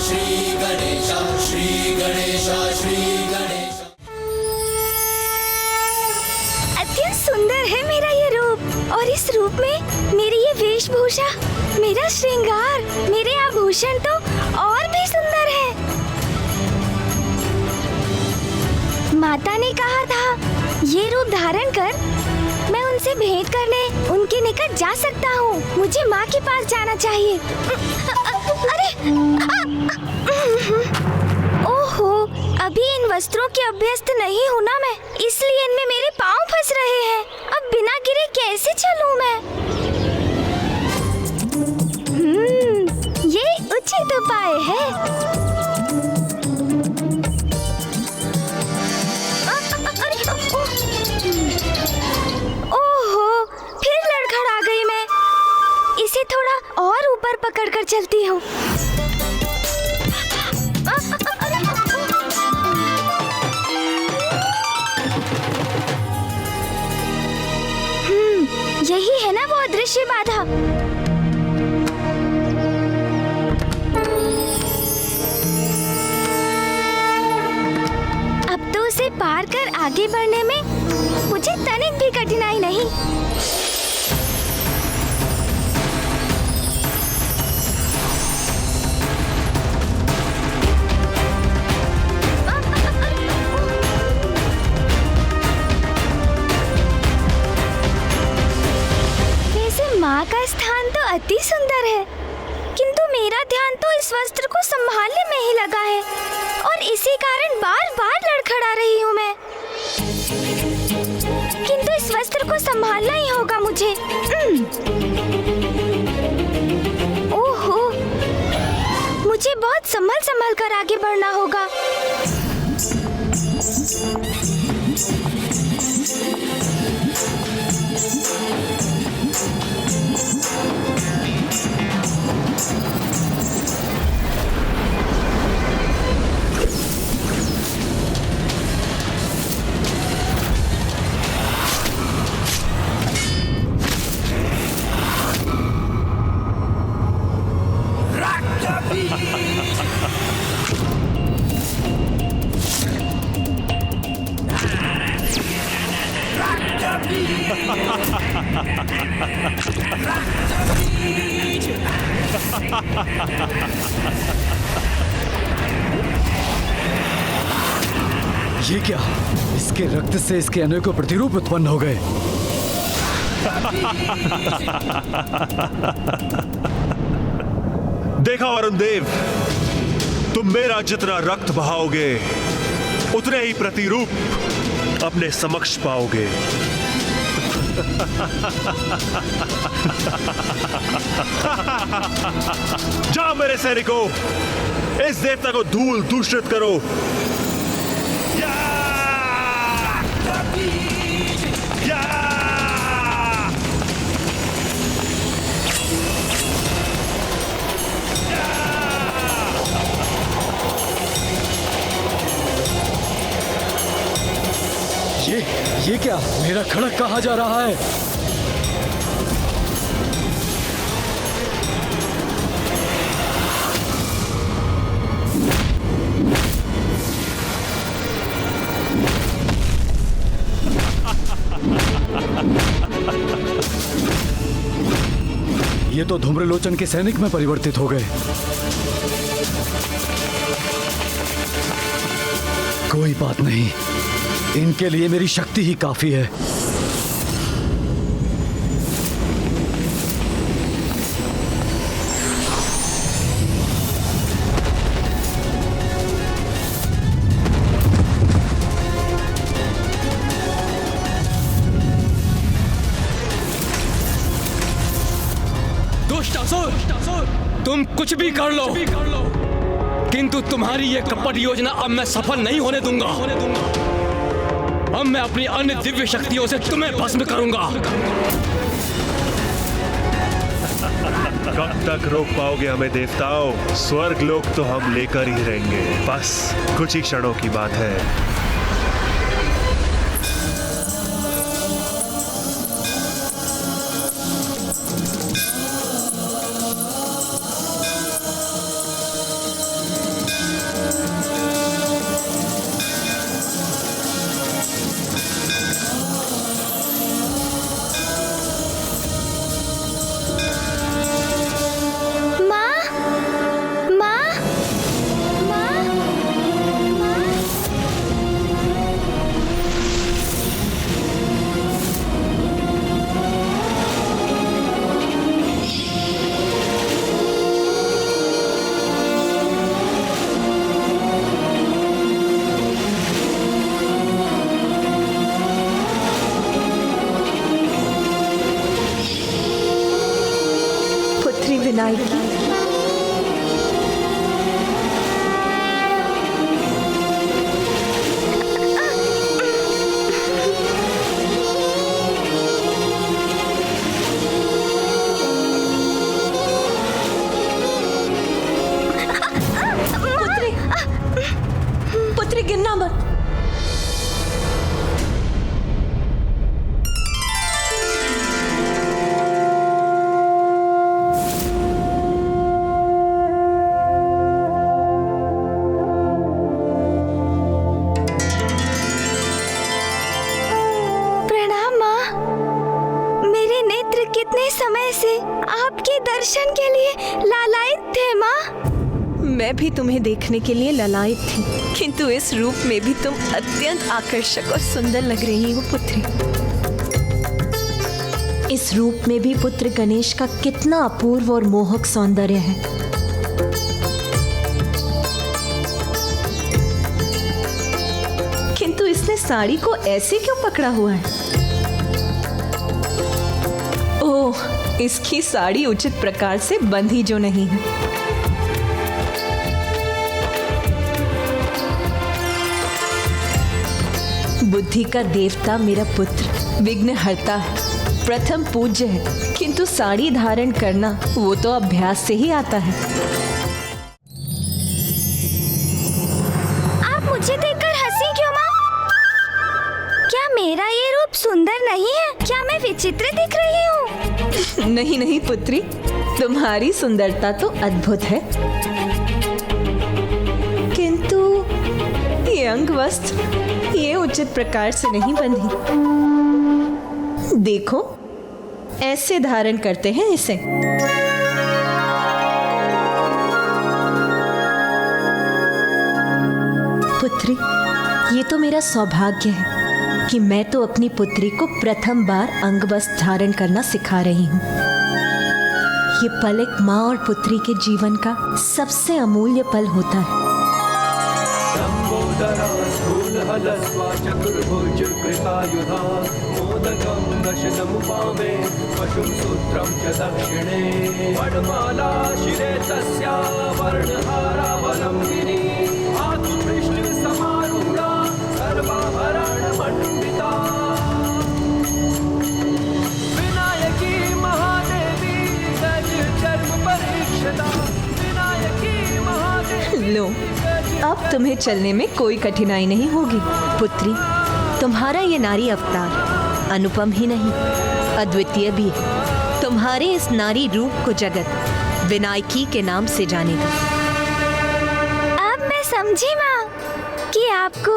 श्री गणेश, श्री गणेश, श्री गणेश। अत्यंत सुंदर है मेरा ये रूप, और इस रूप में मेरी ये वेशभूषा, मेरा श्रृंगार, मेरे आभूषण तो और भी सुंदर है। माता ने कहा था ये रूप धारण कर मैं उनसे भेंट करने उनके निकट जा सकता हूँ। मुझे माँ के पास जाना चाहिए। अरे ओहो, अभी इन वस्त्रों के अभ्यस्त नहीं हूँ ना मैं, इसलिए इनमें मेरे पाँव फंस रहे हैं। अब बिना गिरे कैसे चलूँ मैं? ये उचित उपाय है। ओहो, फिर लड़खड़ा गई मैं। इसे थोड़ा और ऊपर पकड़कर चलती हूँ। यही है ना वो अदृश्य बाधा। अब तो उसे पार कर आगे बढ़ने में मुझे तनिक भी कठिनाई नहीं। वैसे माँ का स्थान तो अति सुंदर है, किंतु मेरा ध्यान तो इस वस्त्र को संभालने में ही लगा है, और इसी कारण बार बार लड़खड़ा रही हूँ मैं। किंतु इस वस्त्र को संभालना ही होगा मुझे। ओहो, मुझे बहुत संभल संभल कर आगे बढ़ना होगा। ये क्या? इसके रक्त से इसके अनेकों प्रतिरूप उत्पन्न हो गए। देखा वरुण देव, तुम मेरा जितना रक्त बहाओगे उतने ही प्रतिरूप अपने समक्ष पाओगे। जाओ मेरे सैनिकों, इस देवता को धूल दूषित करो। ये क्या? मेरा खड़क कहाँ जा रहा है? ये तो धूम्रलोचन के सैनिक में परिवर्तित हो गए। कोई बात नहीं, इनके लिए मेरी शक्ति ही काफी है। दुष्टासुर, तुम कुछ भी कर लो, किंतु तुम्हारी ये कपट योजना अब मैं सफल नहीं होने दूंगा। अब मैं अपनी अन्य दिव्य शक्तियों से तुम्हें भस्म करूंगा। कब तक रोक पाओगे हमें देवताओं? स्वर्ग लोक तो हम लेकर ही रहेंगे, बस कुछ ही क्षणों की बात है। मैं भी तुम्हें देखने के लिए ललायत थी, किंतु इस रूप में भी तुम अत्यंत आकर्षक और सुंदर लग रही हो पुत्री। इस रूप में भी पुत्र गणेश का कितना अपूर्व और मोहक सौंदर्य है। किंतु इसने साड़ी को ऐसे क्यों पकड़ा हुआ है? ओह, इसकी साड़ी उचित प्रकार से बंधी जो नहीं है। बुद्धि का देवता मेरा पुत्र विघ्नहर्ता है, प्रथम पूज्य है, किंतु साड़ी धारण करना वो तो अभ्यास से ही आता है। आप मुझे देखकर हंसी क्यों माँ? क्या मेरा ये रूप सुंदर नहीं है? क्या मैं विचित्र दिख रही हूँ? नहीं नहीं पुत्री, तुम्हारी सुंदरता तो अद्भुत है, किंतु ये अंग वस्त्र ये उचित प्रकार से नहीं बंधी। देखो, ऐसे धारण करते हैं इसे। पुत्री, ये तो मेरा सौभाग्य है कि मैं तो अपनी पुत्री को प्रथम बार अंगवस्त्र धारण करना सिखा रही हूँ। ये पल एक माँ और पुत्री के जीवन का सबसे अमूल्य पल होता है। चतुर्भुज कृपायुधा मोदकं दशनमुपामे पशुं सूत्रं च दक्षिणे वनमाला शिरे तस्या वर्णहारावलम्बिनी आत्मपृष्ठसमारूढा सर्वाभरणमण्डिता विनायकी महादेवी गजचर्म परीक्षिता विनायकी महादेवी। लो, अब तुम्हें चलने में कोई कठिनाई नहीं होगी। पुत्री, तुम्हारा ये नारी अवतार अनुपम ही नहीं अद्वितीय भी है। तुम्हारे इस नारी रूप को जगत विनायकी के नाम से जानेगा। अब मैं समझी माँ कि आपको,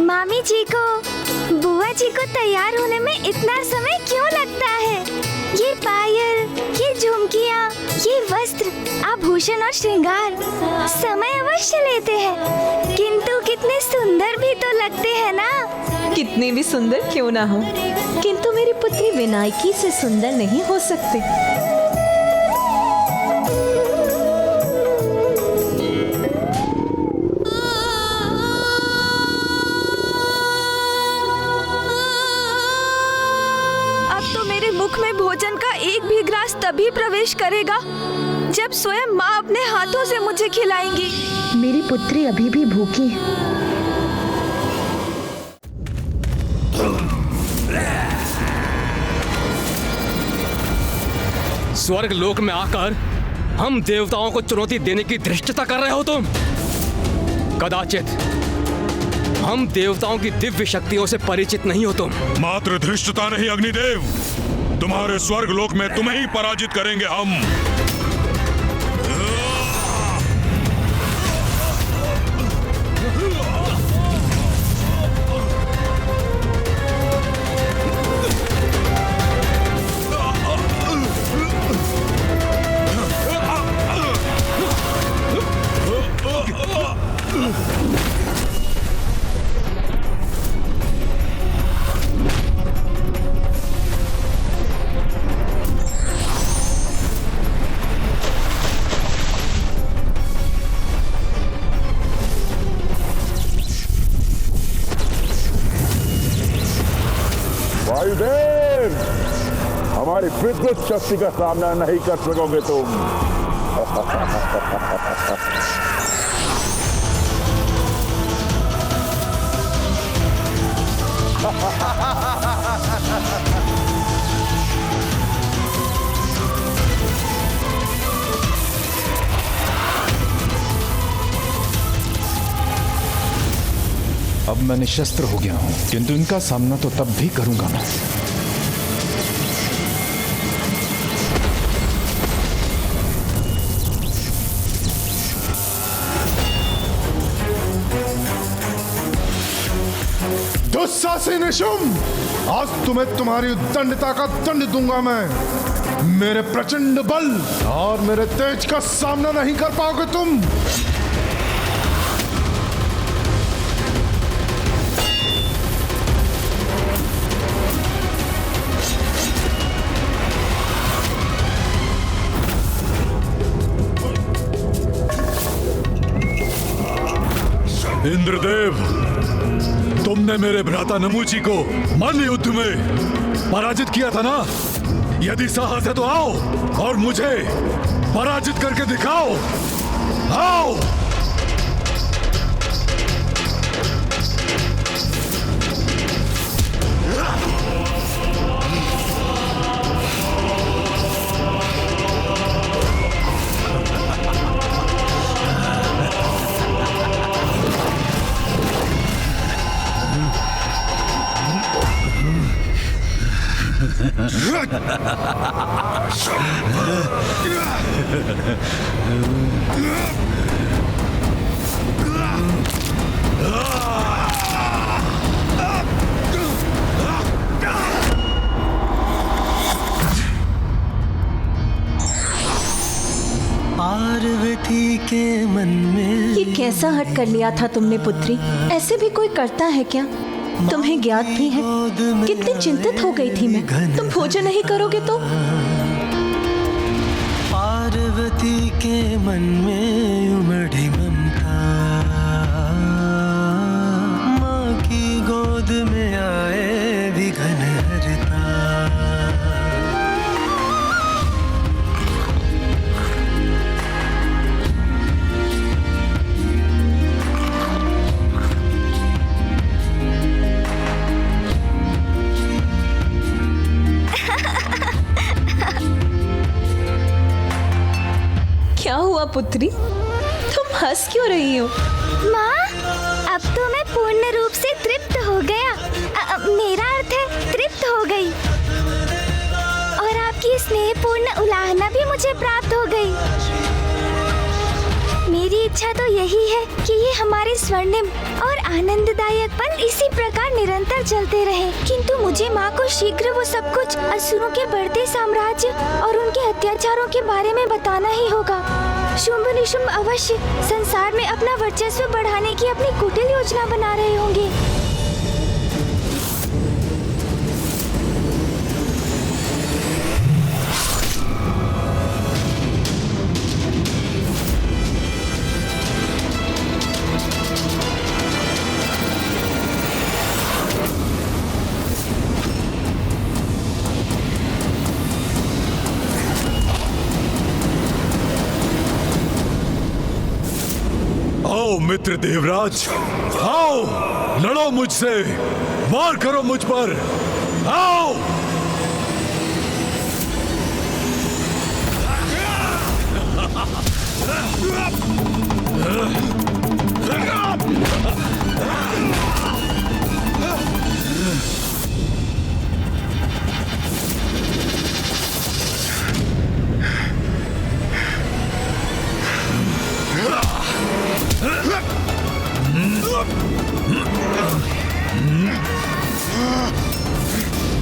मामी जी को, बुआ जी को तैयार होने में इतना समय क्यों लगता है। ये पायल, ये झुमकियाँ, ये वस्त्र, आभूषण और श्रृंगार समय अवश्य लेते हैं, किंतु कितने सुंदर भी तो लगते हैं ना। कितने भी सुंदर क्यों ना हो, किंतु मेरी पुत्री विनायकी से सुंदर नहीं हो सकते। अब तो मेरे मुख में भोजन का एक भी ग्रास तभी प्रवेश करेगा जब स्वयं माँ अपने हाथों से मुझे खिलाएंगी। मेरी पुत्री अभी भी भूखी है। स्वर्ग लोक में आकर हम देवताओं को चुनौती देने की धृष्टता कर रहे हो तुम। कदाचित हम देवताओं की दिव्य शक्तियों से परिचित नहीं हो तुम। मात्र धृष्टता नहीं अग्निदेव, तुम्हारे स्वर्ग लोक में तुम्हें ही पराजित करेंगे हम। वायुदेव, हमारी विद्युत शक्ति का सामना नहीं कर सकोगे तुम। अब मैं निशस्त्र हो गया हूं, किंतु इनका सामना तो तब भी करूंगा मैं। दुस्साहसी निशुंभ, आज तुम्हें तुम्हारी उद्दंडता का दंड दूंगा मैं। मेरे प्रचंड बल और मेरे तेज का सामना नहीं कर पाओगे तुम। इंद्रदेव, तुमने मेरे भ्राता नमूची को मन युद्ध में पराजित किया था ना? यदि साहस है तो आओ और मुझे पराजित करके दिखाओ। आओ। पार्वती के मन में ये कैसा हट कर लिया था तुमने पुत्री? ऐसे भी कोई करता है क्या? तुम्हें ज्ञात भी है कितनी चिंतित हो गई थी मैं। तुम भोजन नहीं करोगे तो? पार्वती के मन में उमड़ी ममता, माँ की गोद में आए विघन हरता। क्या हुआ पुत्री? तुम हंस क्यों रही हो? माँ, अब तो मैं पूर्ण रूप से तृप्त हो गया। मेरा अर्थ है तृप्त हो गई। और आपकी स्नेहपूर्ण उलाहना भी मुझे प्राप्त हो गई। मेरी इच्छा तो यही है कि ये हमारे स्वर्णिम और आनंददायक पल इसी प्रकार निरंतर चलते रहे। किंतु मुझे माँ को शीघ्र वो सब कुछ असुरों के बढ़ते साम्राज्य और उनके अत्याचारों के बारे में बताना ही होगा। शुंभ निशुंभ अवश्य संसार में अपना वर्चस्व बढ़ाने की अपनी कुटिल योजना बना रहे होंगे। आओ मित्र देवराज, आओ लड़ो मुझसे, वार करो मुझ पर। आओ।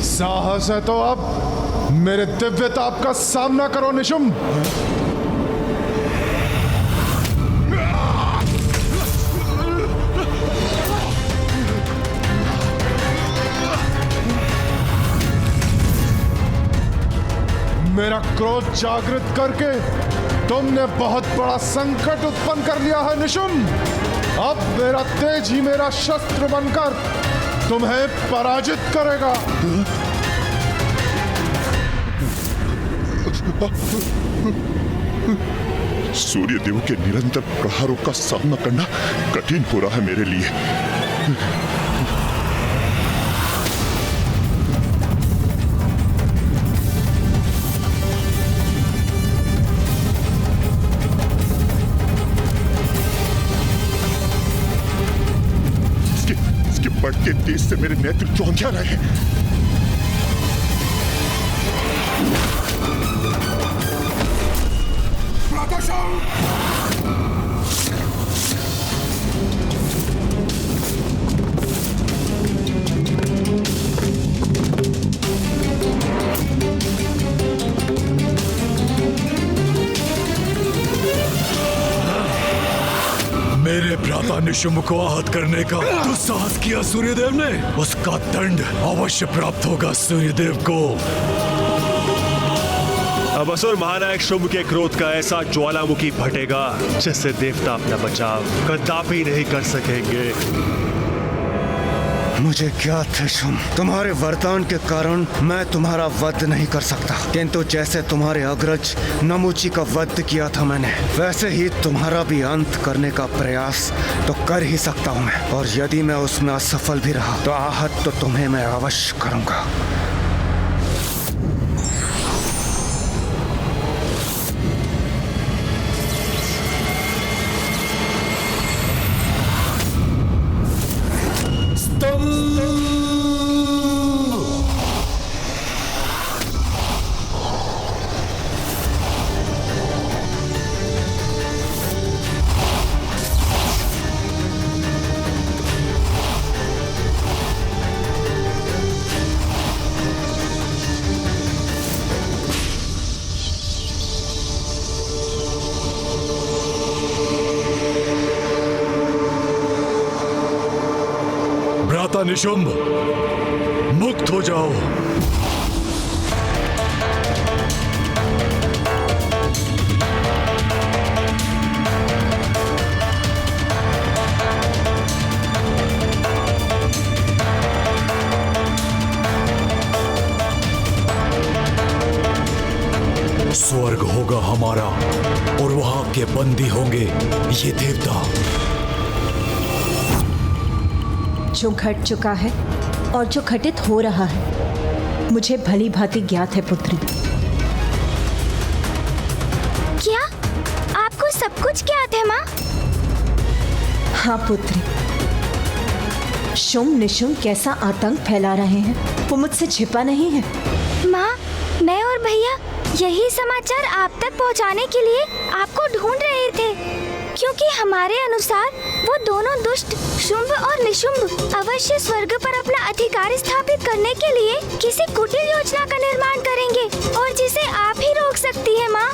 साहस है तो अब मेरे दिव्य ताप का सामना करो निशुंभ। मेरा क्रोध जागृत करके तुमने बहुत बड़ा संकट उत्पन्न कर लिया है निशुंभ। अब मेरा तेज ही मेरा शस्त्र बनकर तुम्हें पराजित करेगा। सूर्यदेव के निरंतर प्रहारों का सामना करना कठिन हो रहा है मेरे लिए। इसके बढ़ते तेज से मेरे नेत्र चौंधिया रहे हैं। मेरे भ्राता निशुंभ को आहत करने का दुस्साहस किया सूर्यदेव ने, उसका दंड अवश्य प्राप्त होगा सूर्यदेव को। अब असुर महानायक शुंभ के क्रोध का ऐसा ज्वालामुखी फटेगा जिससे देवता अपना बचाव कदापि नहीं कर सकेंगे। मुझे ज्ञात है शुंभ, तुम्हारे वरदान के कारण मैं तुम्हारा वध नहीं कर सकता, किंतु जैसे तुम्हारे अग्रज नमूची का वध किया था मैंने, वैसे ही तुम्हारा भी अंत करने का प्रयास तो कर ही सकता हूँ मैं। और यदि मैं उसमें असफल भी रहा तो आहत तो तुम्हें मैं अवश्य करूंगा। भ्राता निशुंभ, मुक्त हो जाओ। स्वर्ग होगा हमारा और वहां के बंदी होंगे ये देवता। जो घट चुका है और जो घटित हो रहा है मुझे भली भांति ज्ञात है पुत्री। क्या आपको सब कुछ ज्ञात है माँ? हाँ पुत्री, शुंभ निशुंभ कैसा आतंक फैला रहे हैं वो मुझसे छिपा नहीं है। माँ, मैं और भैया यही समाचार आप तक पहुँचाने के लिए आपको ढूंढ रहे थे, क्योंकि हमारे अनुसार वो दोनों दुष्ट शुंभ और निशुंभ अवश्य स्वर्ग पर अपना अधिकार स्थापित करने के लिए किसी कुटिल योजना का निर्माण करेंगे और जिसे आप ही रोक सकती है माँ।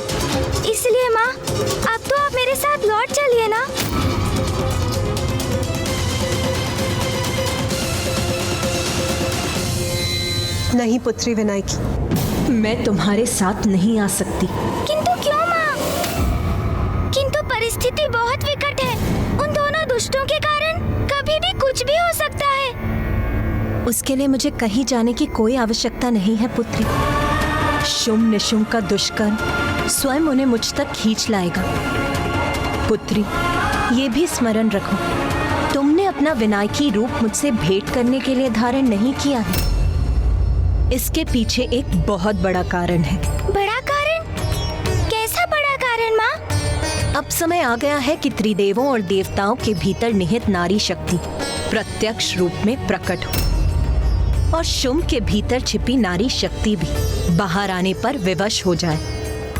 इसलिए माँ, अब तो आप मेरे साथ लौट चलिए ना। नहीं पुत्री विनायकी, मैं तुम्हारे साथ नहीं आ सकती। किंतु क्यों माँ? किंतु परिस्थिति बहुत विकट है। उन दोनों दुष्टों के कारण कभी भी कुछ भी हो सकता है। उसके लिए मुझे कहीं जाने की कोई आवश्यकता नहीं है पुत्री। शुंभ निशुंभ का दुष्कर्म स्वयं उन्हें मुझ तक खींच लाएगा। पुत्री, ये भी स्मरण रखो, तुमने अपना विनायकी रूप मुझसे भेंट करने के लिए धारण नहीं किया है। इसके पीछे एक बहुत बड़ा कारण है। बड़ा कारण? कैसा बड़ा कारण माँ? अब समय आ गया है कि त्रिदेवों और देवताओं के भीतर निहित नारी शक्ति प्रत्यक्ष रूप में प्रकट हो और शुंभ के भीतर छिपी नारी शक्ति भी बाहर आने पर विवश हो जाए,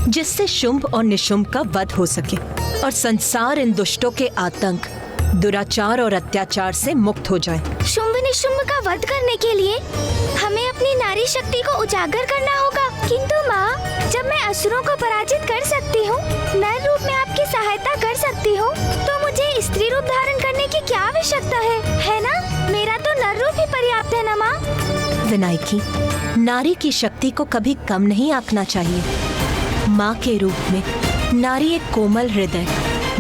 जिससे शुंभ और निशुंभ का वध हो सके और संसार इन दुष्टों के आतंक, दुराचार और अत्याचार से मुक्त हो जाए। शुंभ निशुंभ का वध करने के लिए हमें अपनी नारी शक्ति को उजागर करना होगा। किंतु माँ, जब मैं असुरों को पराजित कर सकती हूँ, नर रूप में आपकी सहायता कर सकती हूँ, तो मुझे स्त्री रूप धारण करने की क्या आवश्यकता है ना? मेरा तो नर रूप ही पर्याप्त है ना माँ? विनायकी, नारी की शक्ति को कभी कम नहीं आंकना चाहिए। माँ के रूप में नारी एक कोमल हृदय,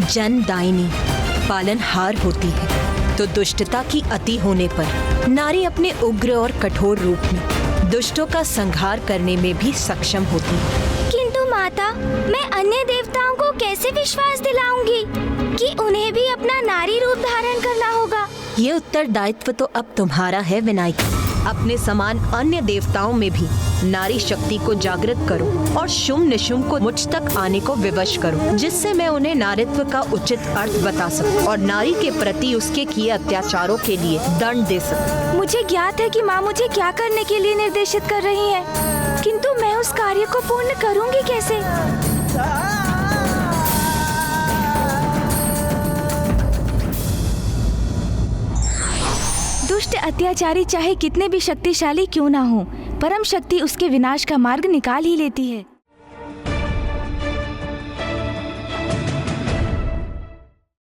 जनदायिनी, पालनहार होती है, तो दुष्टता की अति होने पर नारी अपने उग्र और कठोर रूप में दुष्टों का संहार करने में भी सक्षम होती है। किंतु माता, मैं अन्य देवताओं को कैसे विश्वास दिलाऊंगी कि उन्हें भी अपना नारी रूप धारण करना होगा? ये उत्तरदायित्व तो अब तुम्हारा है विनायकी। अपने समान अन्य देवताओं में भी नारी शक्ति को जागृत करो और शुंभ निशुंभ को मुझ तक आने को विवश करो, जिससे मैं उन्हें नारीत्व का उचित अर्थ बता सकूं और नारी के प्रति उसके किए अत्याचारों के लिए दंड दे सकूं। मुझे ज्ञात है कि माँ मुझे क्या करने के लिए निर्देशित कर रही है, किंतु मैं उस कार्य को पूर्ण करूंगी कैसे? दुष्ट अत्याचारी चाहे कितने भी शक्तिशाली क्यों ना हो, परम शक्ति उसके विनाश का मार्ग निकाल ही लेती है।